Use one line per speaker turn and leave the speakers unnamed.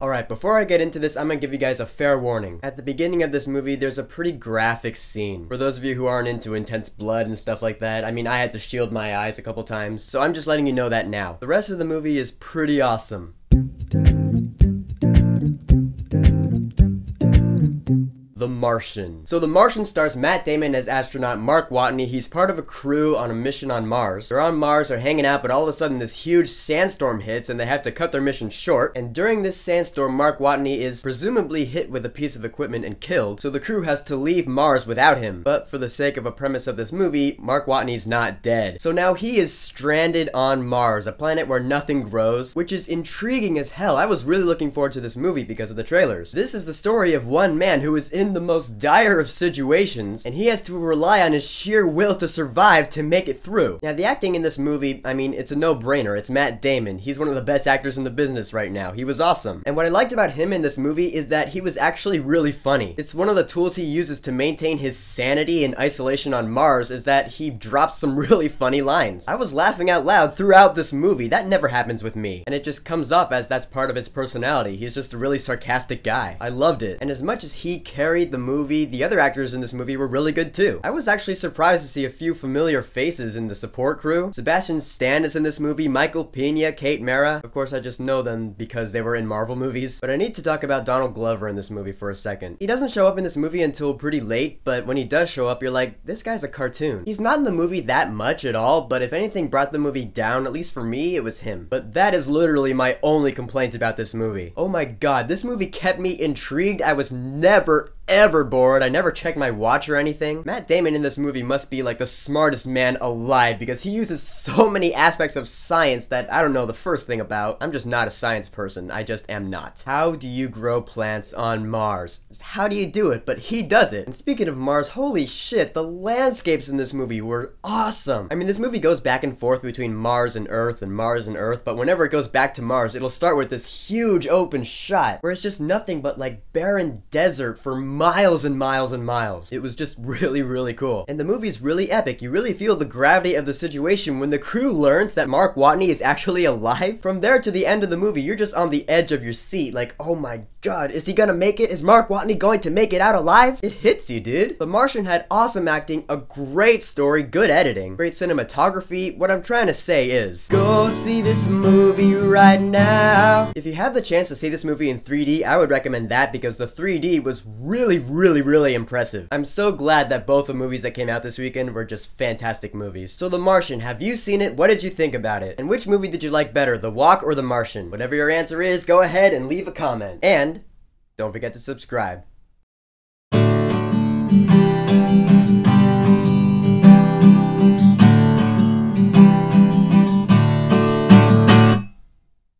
Alright, before I get into this, I'm gonna give you guys a fair warning. At the beginning of this movie, there's a pretty graphic scene. For those of you who aren't into intense blood and stuff like that, I mean, I had to shield my eyes a couple times, so I'm just letting you know that now. The rest of the movie is pretty awesome. The Martian. So The Martian stars Matt Damon as astronaut Mark Watney. He's part of a crew on a mission on Mars. They're on Mars, they're hanging out, but all of a sudden this huge sandstorm hits and they have to cut their mission short. And during this sandstorm, Mark Watney is presumably hit with a piece of equipment and killed, so the crew has to leave Mars without him. But for the sake of a premise of this movie, Mark Watney's not dead. So now he is stranded on Mars, a planet where nothing grows, which is intriguing as hell. I was really looking forward to this movie because of the trailers. This is the story of one man who is in the most dire of situations, and he has to rely on his sheer will to survive to make it through. Now, the acting in this movie, I mean, it's a no-brainer. It's Matt Damon. He's one of the best actors in the business right now. He was awesome. And what I liked about him in this movie is that he was actually really funny. It's one of the tools he uses to maintain his sanity in isolation on Mars is that he drops some really funny lines. I was laughing out loud throughout this movie. That never happens with me. And it just comes up as that's part of his personality. He's just a really sarcastic guy. I loved it. And as much as he carried the movie, the other actors in this movie were really good too. I was actually surprised to see a few familiar faces in the support crew. Sebastian Stan is in this movie, Michael Pena, Kate Mara. Of course, I just know them because they were in Marvel movies. But I need to talk about Donald Glover in this movie for a second. He doesn't show up in this movie until pretty late, but when he does show up, you're like, this guy's a cartoon. He's not in the movie that much at all, but if anything brought the movie down, at least for me, it was him. But that is literally my only complaint about this movie. Oh my god, this movie kept me intrigued. I was never ever bored. I never checked my watch or anything. Matt Damon in this movie must be like the smartest man alive because he uses so many aspects of science that I don't know the first thing about. I'm just not a science person. I just am not. How do you grow plants on Mars? How do you do it? But he does it. And speaking of Mars, holy shit, the landscapes in this movie were awesome. I mean, this movie goes back and forth between Mars and Earth and Mars and Earth, but whenever it goes back to Mars, it'll start with this huge open shot where it's just nothing but like barren desert for miles and miles and miles. It was just really cool. And the movie's really epic. You really feel the gravity of the situation when the crew learns that Mark Watney is actually alive. From there to the end of the movie, you're just on the edge of your seat like, oh my god, is he gonna make it? Is Mark Watney going to make it out alive? It hits you, dude. The Martian had awesome acting, a great story, good editing, great cinematography. What I'm trying to say is, go see this movie right now. If you have the chance to see this movie in 3D, I would recommend that because the 3D was really impressive. I'm so glad that both the movies that came out this weekend were just fantastic movies. So The Martian, have you seen it? What did you think about it? And which movie did you like better, The Walk or The Martian? Whatever your answer is, go ahead and leave a comment. And don't forget to subscribe.